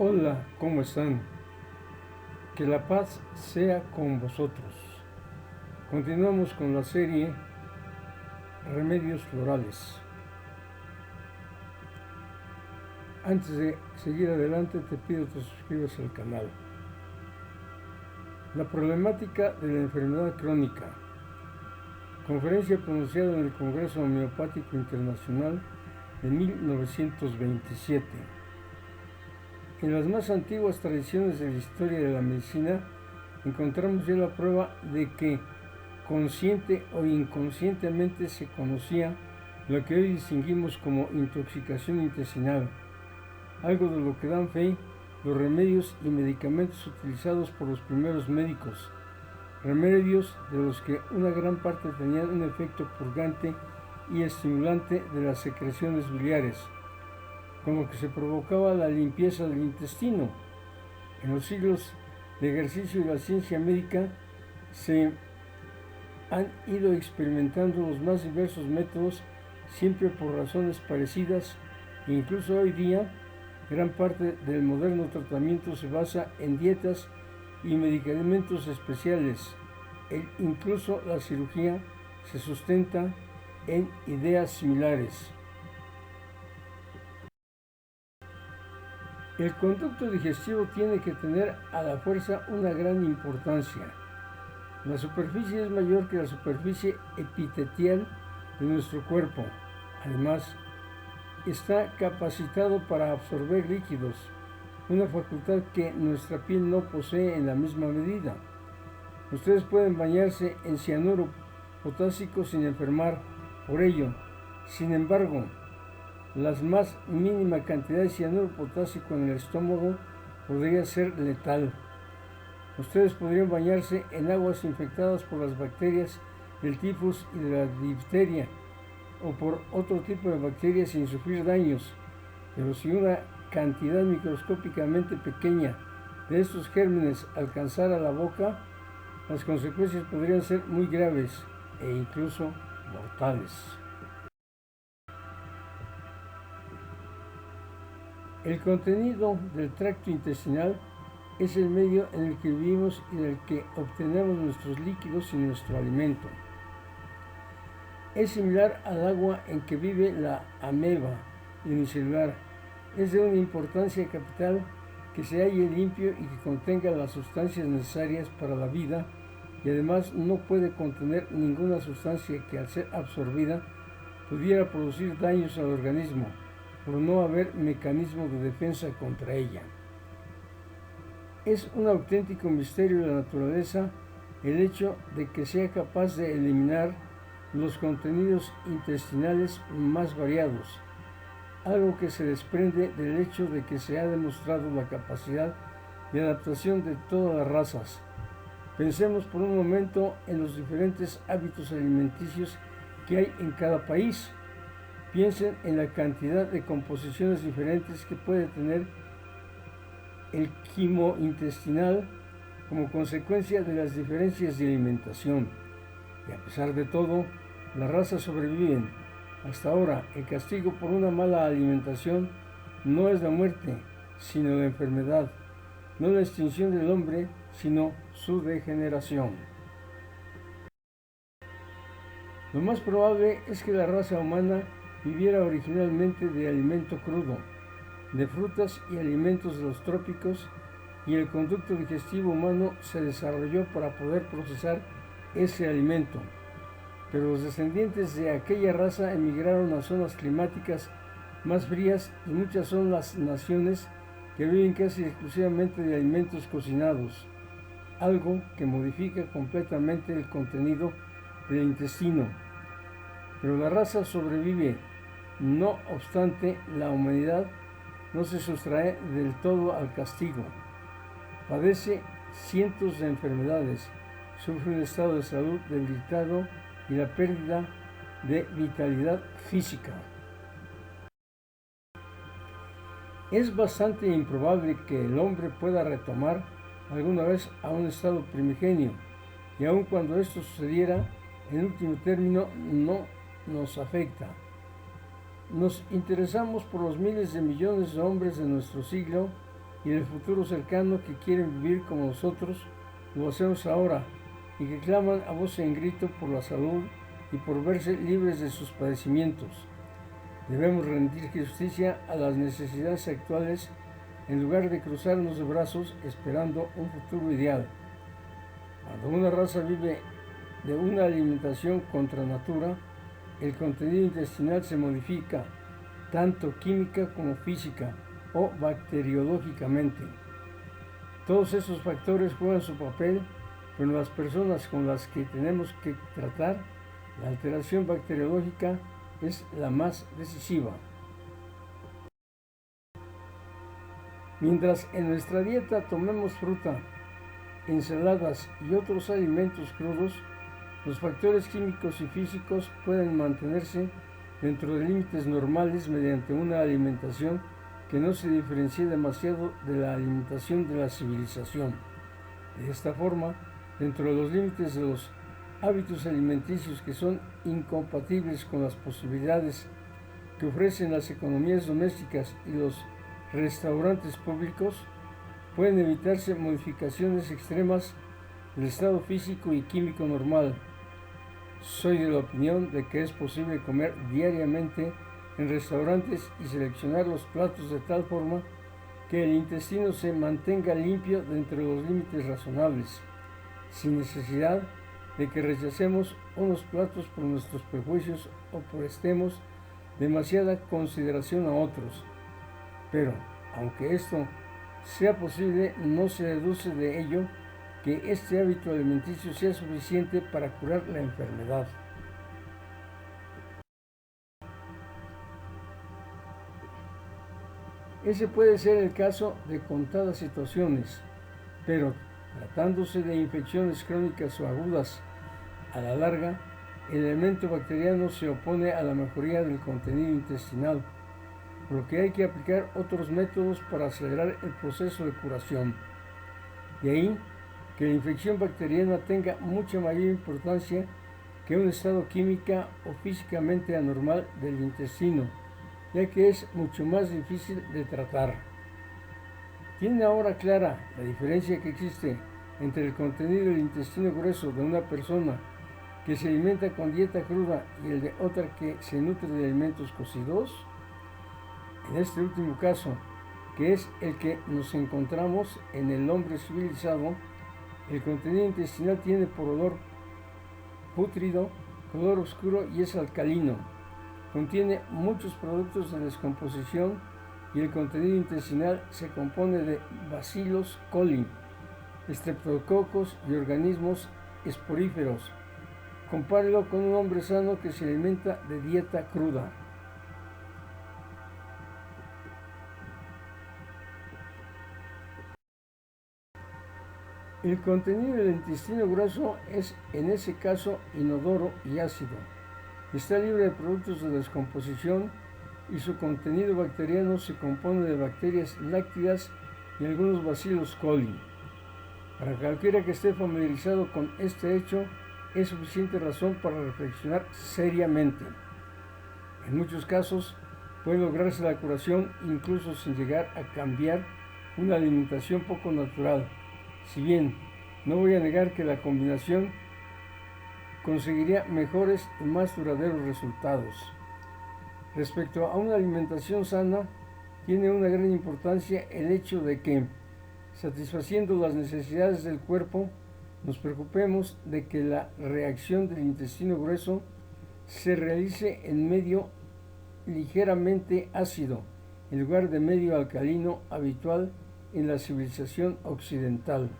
Hola, ¿cómo están? Que la paz sea con vosotros. Continuamos con la serie Remedios Florales. Antes de seguir adelante te pido que te suscribas al canal. La problemática de la enfermedad crónica. Conferencia pronunciada en el Congreso Homeopático Internacional de 1927. En las más antiguas tradiciones de la historia de la medicina encontramos ya la prueba de que consciente o inconscientemente se conocía lo que hoy distinguimos como intoxicación intestinal, algo de lo que dan fe los remedios y medicamentos utilizados por los primeros médicos, remedios de los que una gran parte tenían un efecto purgante y estimulante de las secreciones biliares, con lo que se provocaba la limpieza del intestino. En los siglos de ejercicio de la ciencia médica se han ido experimentando los más diversos métodos, siempre por razones parecidas, e incluso hoy día gran parte del moderno tratamiento se basa en dietas y medicamentos especiales. Incluso la cirugía se sustenta en ideas similares. El conducto digestivo tiene que tener a la fuerza una gran importancia. La superficie es mayor que la superficie epitelial de nuestro cuerpo. Además, está capacitado para absorber líquidos, una facultad que nuestra piel no posee en la misma medida. Ustedes pueden bañarse en cianuro potásico sin enfermar por ello. Sin embargo, la más mínima cantidad de cianuro potásico en el estómago podría ser letal. Ustedes podrían bañarse en aguas infectadas por las bacterias del tifus y de la difteria o por otro tipo de bacterias sin sufrir daños, pero si una cantidad microscópicamente pequeña de estos gérmenes alcanzara la boca, las consecuencias podrían ser muy graves e incluso mortales. El contenido del tracto intestinal es el medio en el que vivimos y del que obtenemos nuestros líquidos y nuestro alimento. Es similar al agua en que vive la ameba unicelular. Es de una importancia capital que se halle limpio y que contenga las sustancias necesarias para la vida, y además no puede contener ninguna sustancia que al ser absorbida pudiera producir daños al organismo, por no haber mecanismo de defensa contra ella. Es un auténtico misterio de la naturaleza el hecho de que sea capaz de eliminar los contenidos intestinales más variados, algo que se desprende del hecho de que se ha demostrado la capacidad de adaptación de todas las razas. Pensemos por un momento en los diferentes hábitos alimenticios que hay en cada país. Piensen en la cantidad de composiciones diferentes que puede tener el quimo intestinal como consecuencia de las diferencias de alimentación. Y a pesar de todo, las razas sobreviven. Hasta ahora, el castigo por una mala alimentación no es la muerte, sino la enfermedad, no la extinción del hombre, sino su degeneración. Lo más probable es que la raza humana viviera originalmente de alimento crudo, de frutas y alimentos de los trópicos, y el conducto digestivo humano se desarrolló para poder procesar ese alimento. Pero los descendientes de aquella raza emigraron a zonas climáticas más frías, y muchas son las naciones que viven casi exclusivamente de alimentos cocinados, algo que modifica completamente el contenido del intestino. Pero la raza sobrevive. No obstante, la humanidad no se sustrae del todo al castigo. Padece cientos de enfermedades, sufre un estado de salud debilitado y la pérdida de vitalidad física. Es bastante improbable que el hombre pueda retomar alguna vez a un estado primigenio, y aun cuando esto sucediera, en último término no nos afecta. Nos interesamos por los miles de millones de hombres de nuestro siglo y del futuro cercano que quieren vivir como nosotros lo hacemos ahora y que claman a voz en grito por la salud y por verse libres de sus padecimientos. Debemos rendir justicia a las necesidades actuales en lugar de cruzarnos de brazos esperando un futuro ideal. Cuando una raza vive de una alimentación contra natura, el contenido intestinal se modifica, tanto química como física o bacteriológicamente. Todos esos factores juegan su papel, pero en las personas con las que tenemos que tratar, la alteración bacteriológica es la más decisiva. Mientras en nuestra dieta tomemos fruta, ensaladas y otros alimentos crudos, los factores químicos y físicos pueden mantenerse dentro de límites normales mediante una alimentación que no se diferencie demasiado de la alimentación de la civilización. De esta forma, dentro de los límites de los hábitos alimenticios que son incompatibles con las posibilidades que ofrecen las economías domésticas y los restaurantes públicos, pueden evitarse modificaciones extremas del estado físico y químico normal. Soy de la opinión de que es posible comer diariamente en restaurantes y seleccionar los platos de tal forma que el intestino se mantenga limpio dentro de los límites razonables, sin necesidad de que rechacemos unos platos por nuestros prejuicios o prestemos demasiada consideración a otros. Pero, aunque esto sea posible, no se deduce de ello que este hábito alimenticio sea suficiente para curar la enfermedad. Ese puede ser el caso de contadas situaciones, pero tratándose de infecciones crónicas o agudas, a la larga, el elemento bacteriano se opone a la mejoría del contenido intestinal, por lo que hay que aplicar otros métodos para acelerar el proceso de curación. De ahí que la infección bacteriana tenga mucha mayor importancia que un estado química o físicamente anormal del intestino, ya que es mucho más difícil de tratar. ¿Tiene ahora clara la diferencia que existe entre el contenido del intestino grueso de una persona que se alimenta con dieta cruda y el de otra que se nutre de alimentos cocidos? En este último caso, que es el que nos encontramos en el hombre civilizado, el contenido intestinal tiene por olor pútrido, color oscuro y es alcalino. Contiene muchos productos de descomposición y el contenido intestinal se compone de Bacillus coli, estreptococos y organismos esporíferos. Compárelo con un hombre sano que se alimenta de dieta cruda. El contenido del intestino grueso es en ese caso inodoro y ácido. Está libre de productos de descomposición y su contenido bacteriano se compone de bacterias lácteas y algunos Bacillus coli. Para cualquiera que esté familiarizado con este hecho, es suficiente razón para reflexionar seriamente. En muchos casos puede lograrse la curación incluso sin llegar a cambiar una alimentación poco natural. Si bien no voy a negar que la combinación conseguiría mejores y más duraderos resultados. Respecto a una alimentación sana, tiene una gran importancia el hecho de que, satisfaciendo las necesidades del cuerpo, nos preocupemos de que la reacción del intestino grueso se realice en medio ligeramente ácido, en lugar de medio alcalino habitual en la civilización occidental.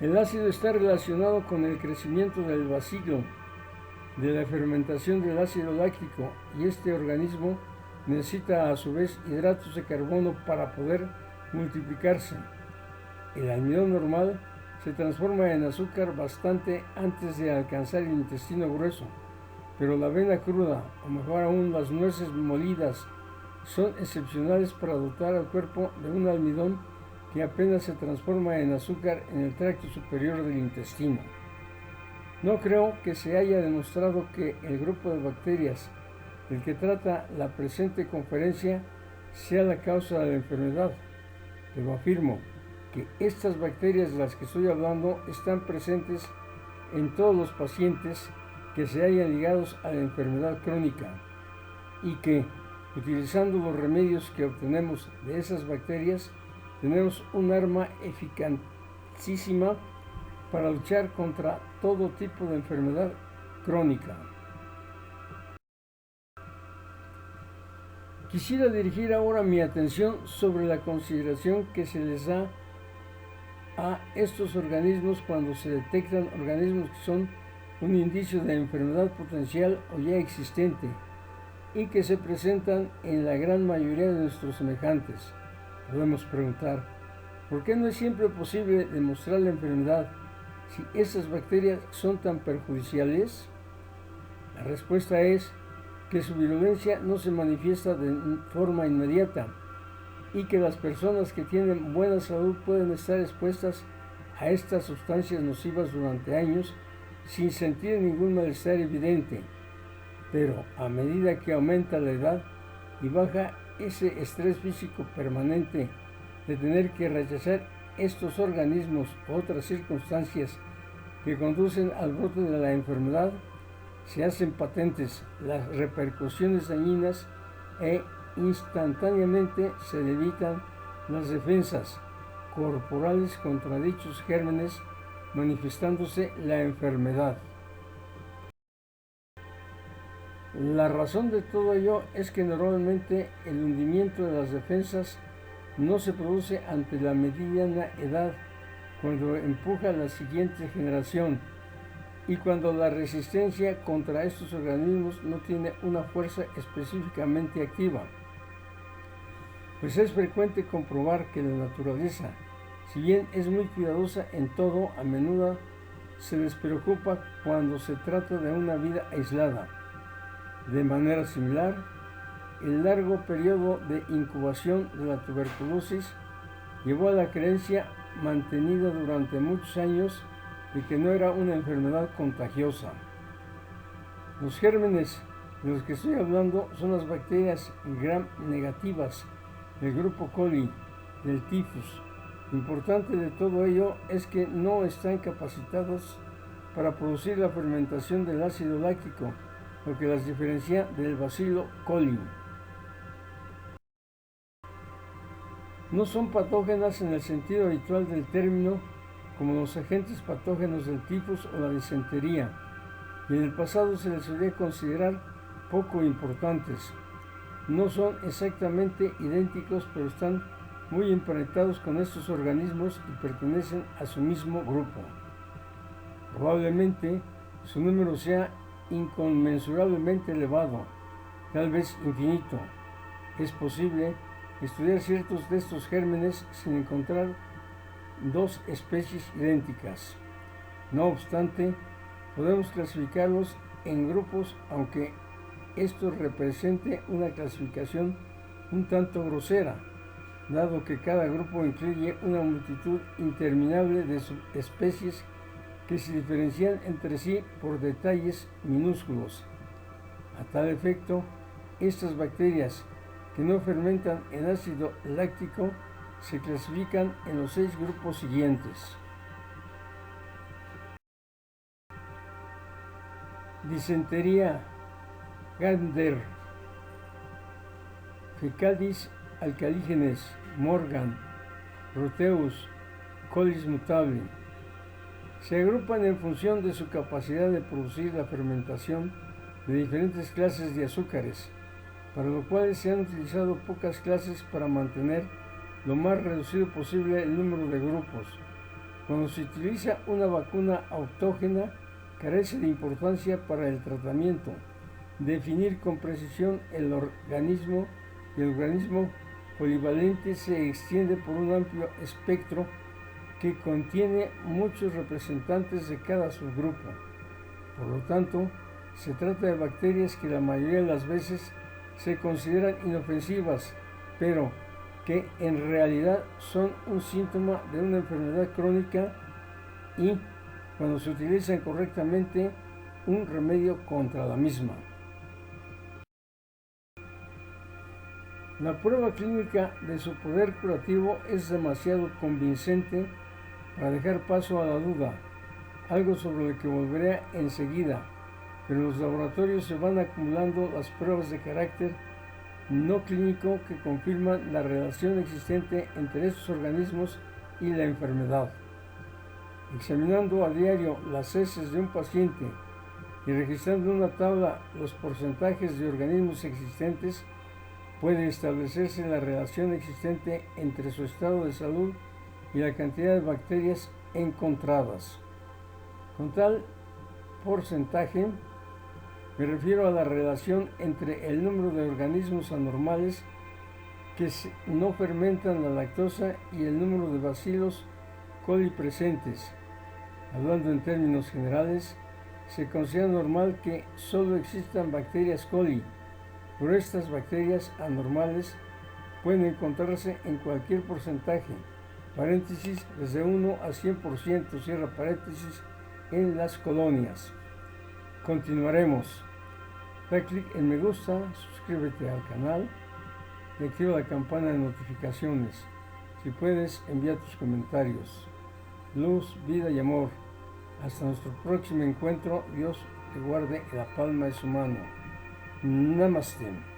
El ácido está relacionado con el crecimiento del bacilo, de la fermentación del ácido láctico, y este organismo necesita a su vez hidratos de carbono para poder multiplicarse. El almidón normal se transforma en azúcar bastante antes de alcanzar el intestino grueso, pero la avena cruda, o mejor aún las nueces molidas, son excepcionales para dotar al cuerpo de un almidón que apenas se transforma en azúcar en el tracto superior del intestino. No creo que se haya demostrado que el grupo de bacterias del que trata la presente conferencia sea la causa de la enfermedad, pero afirmo que estas bacterias de las que estoy hablando están presentes en todos los pacientes que se hayan ligados a la enfermedad crónica y que, utilizando los remedios que obtenemos de esas bacterias, tenemos un arma eficazísima para luchar contra todo tipo de enfermedad crónica. Quisiera dirigir ahora mi atención sobre la consideración que se les da a estos organismos cuando se detectan organismos que son un indicio de enfermedad potencial o ya existente y que se presentan en la gran mayoría de nuestros semejantes. Podemos preguntar, ¿por qué no es siempre posible demostrar la enfermedad si estas bacterias son tan perjudiciales? La respuesta es que su virulencia no se manifiesta de forma inmediata y que las personas que tienen buena salud pueden estar expuestas a estas sustancias nocivas durante años sin sentir ningún malestar evidente. Pero a medida que aumenta la edad y baja ese estrés físico permanente de tener que rechazar estos organismos u otras circunstancias que conducen al brote de la enfermedad, se hacen patentes las repercusiones dañinas e instantáneamente se debilitan las defensas corporales contra dichos gérmenes, manifestándose la enfermedad. La razón de todo ello es que normalmente el hundimiento de las defensas no se produce ante la mediana edad, cuando empuja la siguiente generación y cuando la resistencia contra estos organismos no tiene una fuerza específicamente activa. Pues es frecuente comprobar que la naturaleza, si bien es muy cuidadosa en todo, a menudo se despreocupa cuando se trata de una vida aislada. De manera similar, el largo periodo de incubación de la tuberculosis llevó a la creencia mantenida durante muchos años de que no era una enfermedad contagiosa. Los gérmenes de los que estoy hablando son las bacterias gram negativas del grupo coli, del tifus. Lo importante de todo ello es que no están capacitados para producir la fermentación del ácido láctico, lo que las diferencia del bacilo coli. No son patógenas en el sentido habitual del término, como los agentes patógenos del tifus o la disentería, y en el pasado se les solía considerar poco importantes. No son exactamente idénticos, pero están muy emparentados con estos organismos y pertenecen a su mismo grupo. Probablemente su número sea inconmensurablemente elevado, tal vez infinito. Es posible estudiar ciertos de estos gérmenes sin encontrar dos especies idénticas. No obstante, podemos clasificarlos en grupos, aunque esto represente una clasificación un tanto grosera, dado que cada grupo incluye una multitud interminable de subespecies que se diferencian entre sí por detalles minúsculos. A tal efecto, estas bacterias que no fermentan en ácido láctico se clasifican en los 6 grupos siguientes. Disentería Gander, Fecaldis alcaligenes, Morgan, Proteus, Colis mutable. Se agrupan en función de su capacidad de producir la fermentación de diferentes clases de azúcares, para lo cual se han utilizado pocas clases para mantener lo más reducido posible el número de grupos. Cuando se utiliza una vacuna autógena, carece de importancia para el tratamiento definir con precisión el organismo, y el organismo polivalente se extiende por un amplio espectro que contiene muchos representantes de cada subgrupo. Por lo tanto, se trata de bacterias que la mayoría de las veces se consideran inofensivas, pero que en realidad son un síntoma de una enfermedad crónica y, cuando se utilizan correctamente, un remedio contra la misma. La prueba clínica de su poder curativo es demasiado convincente para dejar paso a la duda, algo sobre lo que volveré enseguida, pero en los laboratorios se van acumulando las pruebas de carácter no clínico que confirman la relación existente entre estos organismos y la enfermedad. Examinando a diario las heces de un paciente y registrando en una tabla los porcentajes de organismos existentes, puede establecerse la relación existente entre su estado de salud y la cantidad de bacterias encontradas. Con tal porcentaje me refiero a la relación entre el número de organismos anormales que no fermentan la lactosa y el número de bacilos coli presentes. Hablando en términos generales, se considera normal que solo existan bacterias coli, pero estas bacterias anormales pueden encontrarse en cualquier porcentaje, paréntesis, desde 1 a 100%, cierra paréntesis, en las colonias. Continuaremos. Da clic en me gusta, suscríbete al canal y activa la campana de notificaciones. Si puedes, envía tus comentarios. Luz, vida y amor. Hasta nuestro próximo encuentro. Dios te guarde en la palma de su mano. Namaste.